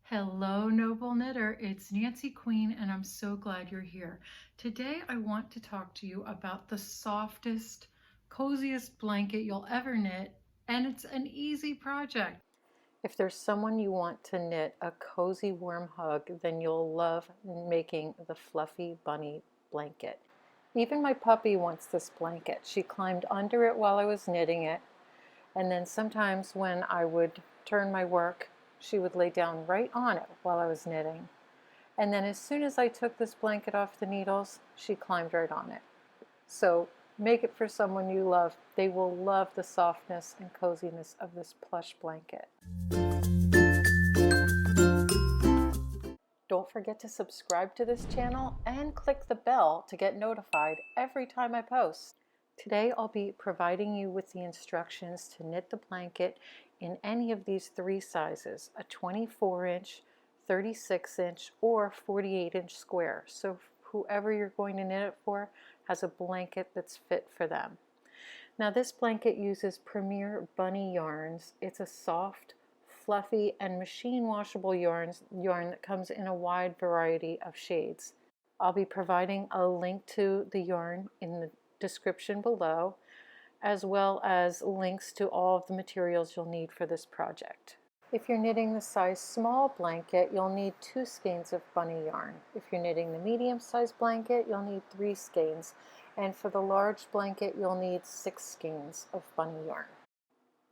Hello, Noble Knitter. It's Nancy Queen, and I'm so glad you're here. Today, I want to talk to you about the softest, coziest blanket you'll ever knit, and it's an easy project. If there's someone you want to knit a cozy, warm hug, then you'll love making the fluffy bunny blanket. Even my puppy wants this blanket. She climbed under it while I was knitting it, and then sometimes when I would turn my work, she would lay down right on it while I was knitting. And then as soon as I took this blanket off the needles, she climbed right on it. So make it for someone you love. They will love the softness and coziness of this plush blanket. Don't forget to subscribe to this channel and click the bell to get notified every time I post. Today I'll be providing you with the instructions to knit the blanket in any of these three sizes, a 24-inch, 36-inch, or 48-inch square. So whoever you're going to knit it for has a blanket that's fit for them. Now this blanket uses Premier Bunny yarns. It's a soft, fluffy, and machine washable yarn that comes in a wide variety of shades. I'll be providing a link to the yarn in the description below, as well as links to all of the materials you'll need for this project. If you're knitting the size small blanket, you'll need 2 skeins of bunny yarn. If you're knitting the medium size blanket, you'll need 3 skeins. And for the large blanket, you'll need 6 skeins of bunny yarn.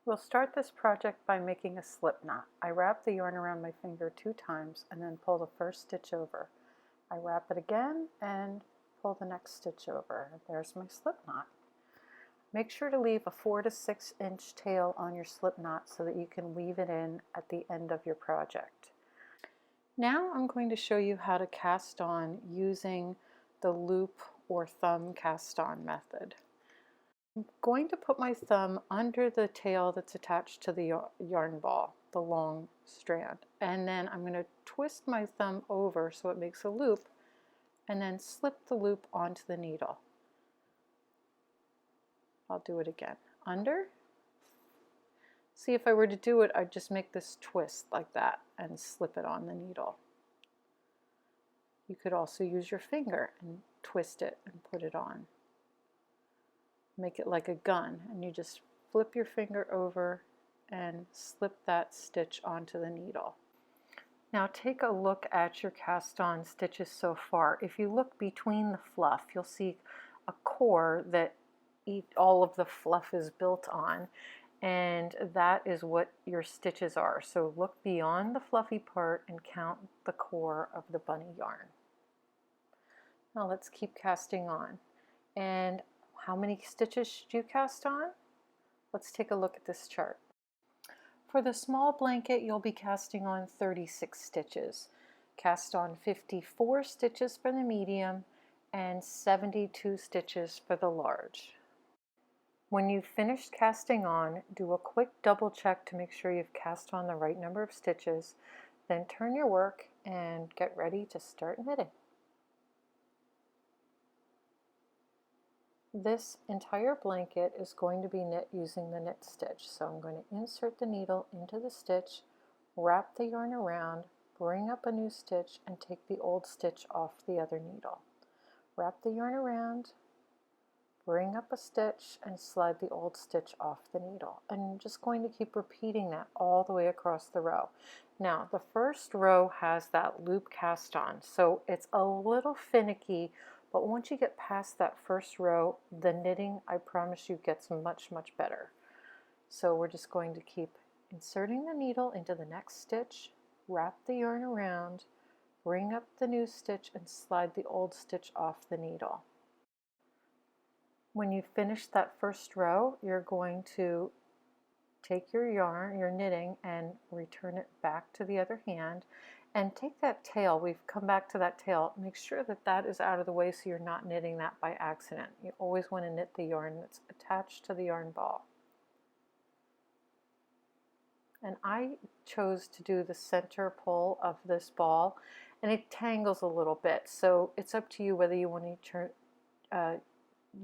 We'll start this project by making a slip knot. I wrap the yarn around my finger 2 times and then pull the first stitch over. I wrap it again and pull the next stitch over. There's my slip knot. Make sure to leave a 4 to 6 inch tail on your slip knot so that you can weave it in at the end of your project. Now I'm going to show you how to cast on using the loop or thumb cast on method. I'm going to put my thumb under the tail that's attached to the yarn ball, the long strand, and then I'm going to twist my thumb over so it makes a loop and then slip the loop onto the needle. I'll do it again. Under. See, if I were to do it, I'd just make this twist like that and slip it on the needle. You could also use your finger and twist it and put it on. Make it like a gun, and you just flip your finger over and slip that stitch onto the needle. Now take a look at your cast on stitches so far. If you look between the fluff, you'll see a core that all of the fluff is built on, and that is what your stitches are. So look beyond the fluffy part and count the core of the bunny yarn. Now let's keep casting on. And how many stitches should you cast on? Let's take a look at this chart. For the small blanket, you'll be casting on 36 stitches. Cast on 54 stitches for the medium and 72 stitches for the large. When you've finished casting on, do a quick double check to make sure you've cast on the right number of stitches, then turn your work and get ready to start knitting. This entire blanket is going to be knit using the knit stitch. So I'm going to insert the needle into the stitch, wrap the yarn around, bring up a new stitch, and take the old stitch off the other needle. Wrap the yarn around, bring up a stitch, and slide the old stitch off the needle. And I'm just going to keep repeating that all the way across the row. Now the first row has that loop cast on, so it's a little finicky, but once you get past that first row, the knitting, I promise you, gets much, much better. So we're just going to keep inserting the needle into the next stitch, wrap the yarn around, bring up the new stitch, and slide the old stitch off the needle. When you finish that first row, you're going to take your yarn, your knitting, and return it back to the other hand. And take that tail, we've come back to that tail, make sure that that is out of the way so you're not knitting that by accident. You always want to knit the yarn that's attached to the yarn ball. And I chose to do the center pull of this ball, and it tangles a little bit, so it's up to you whether you want to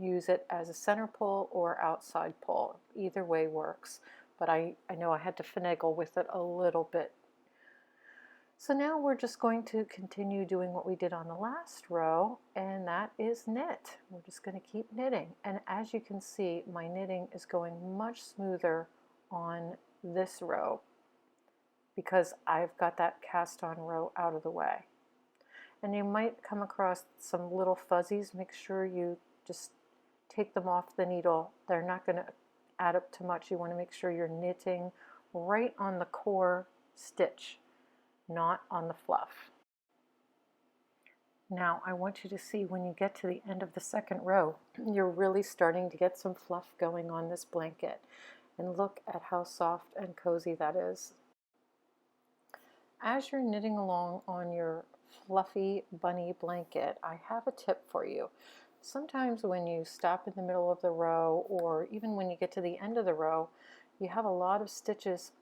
use it as a center pull or outside pull. Either way works, but I know I had to finagle with it a little bit. So now we're just going to continue doing what we did on the last row, and that is knit. We're just going to keep knitting. And as you can see, my knitting is going much smoother on this row because I've got that cast on row out of the way. And you might come across some little fuzzies. Make sure you just take them off the needle. They're not going to add up too much. You want to make sure you're knitting right on the core stitch, not on the fluff. Now I want you to see when you get to the end of the second row, you're really starting to get some fluff going on this blanket. And look at how soft and cozy that is. As you're knitting along on your fluffy bunny blanket, I have a tip for you. Sometimes when you stop in the middle of the row, or even when you get to the end of the row, you have a lot of stitches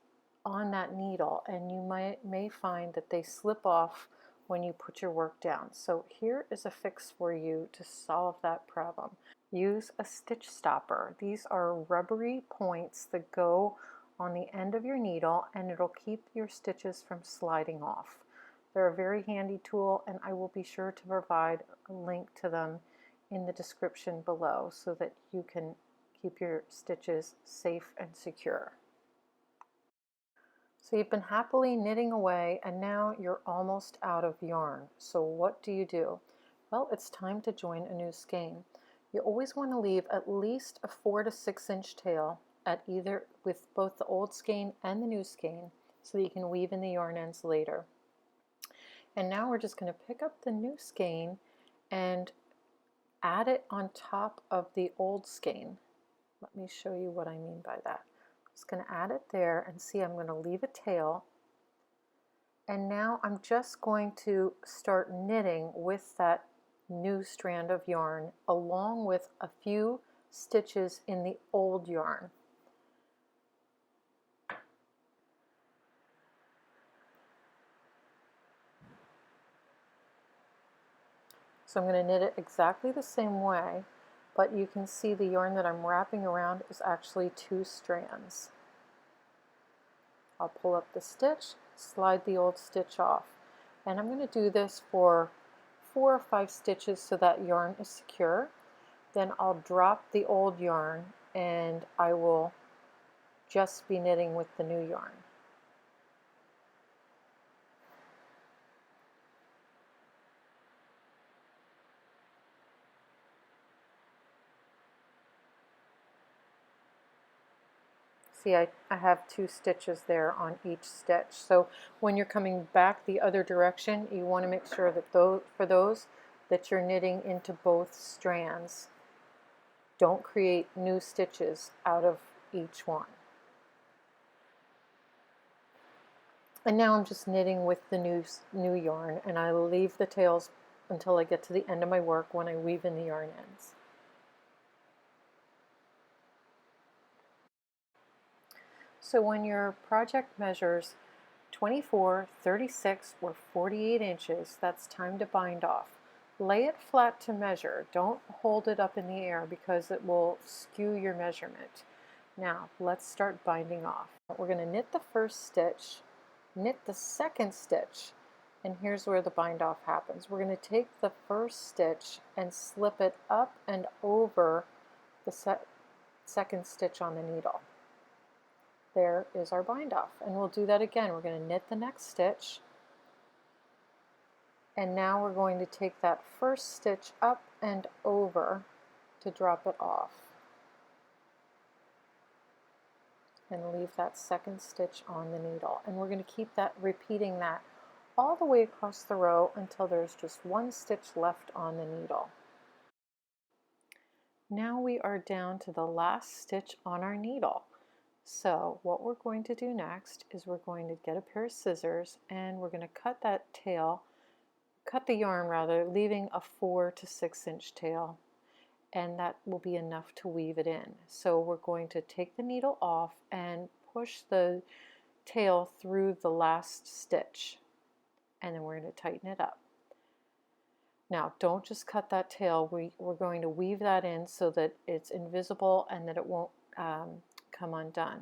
on that needle, and you may find that they slip off when you put your work down. So here is a fix for you to solve that problem. Use a stitch stopper. These are rubbery points that go on the end of your needle, and it'll keep your stitches from sliding off. They're a very handy tool, and I will be sure to provide a link to them in the description below so that you can keep your stitches safe and secure. So you've been happily knitting away, and now you're almost out of yarn. So what do? Well, it's time to join a new skein. You always want to leave at least a 4 to 6 inch tail at either with both the old skein and the new skein so that you can weave in the yarn ends later. And now we're just going to pick up the new skein and add it on top of the old skein. Let me show you what I mean by that. Just going to add it there, and see, I'm going to leave a tail, and now I'm just going to start knitting with that new strand of yarn along with a few stitches in the old yarn. So I'm going to knit it exactly the same way, but you can see the yarn that I'm wrapping around is actually 2 strands. I'll pull up the stitch, slide the old stitch off, and I'm going to do this for 4 or 5 stitches so that yarn is secure. Then I'll drop the old yarn and I will just be knitting with the new yarn. See, I have 2 stitches there on each stitch. So when you're coming back the other direction, you want to make sure that that you're knitting into both strands. Don't create new stitches out of each one. And now I'm just knitting with the new yarn, and I leave the tails until I get to the end of my work when I weave in the yarn ends. So when your project measures 24, 36, or 48 inches, that's time to bind off. Lay it flat to measure. Don't hold it up in the air because it will skew your measurement. Now, let's start binding off. We're going to knit the first stitch, knit the second stitch, and here's where the bind off happens. We're going to take the first stitch and slip it up and over the second stitch on the needle. There is our bind off, and we'll do that again. We're going to knit the next stitch, and now we're going to take that first stitch up and over to drop it off, and leave that second stitch on the needle. And we're going to keep that, repeating that all the way across the row until there's just 1 stitch left on the needle. Now we are down to the last stitch on our needle. So what we're going to do next is we're going to get a pair of scissors, and we're going to cut that tail, cut the yarn rather, leaving a 4 to 6 inch tail, and that will be enough to weave it in. So we're going to take the needle off and push the tail through the last stitch, and then we're going to tighten it up. Now don't just cut that tail, we're going to weave that in so that it's invisible and that it won't come undone.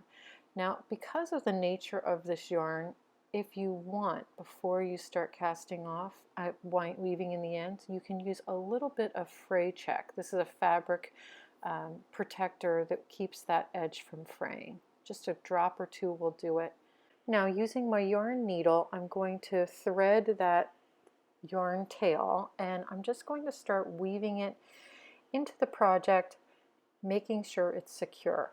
Now, because of the nature of this yarn, If you want, before you start casting off, weaving in the end, you can use a little bit of fray check. This is a fabric protector that keeps that edge from fraying. Just a drop or two will do it. Now, using my yarn needle, I'm going to thread that yarn tail, and I'm just going to start weaving it into the project, making sure it's secure.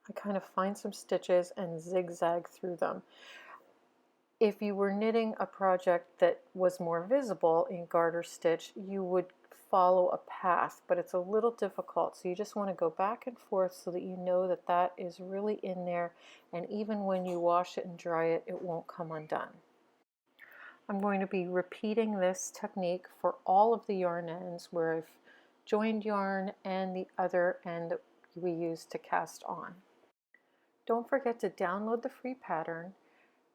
I kind of find some stitches and zigzag through them. If you were knitting a project that was more visible in garter stitch, you would follow a path, but it's a little difficult, so you just want to go back and forth so that you know that that is really in there, and even when you wash it and dry it, it won't come undone. I'm going to be repeating this technique for all of the yarn ends where I've joined yarn and the other end that we use to cast on. Don't forget to download the free pattern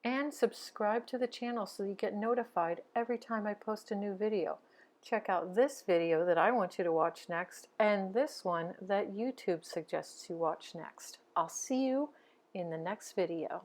and subscribe to the channel so you get notified every time I post a new video. Check out this video that I want you to watch next, and this one that YouTube suggests you watch next. I'll see you in the next video.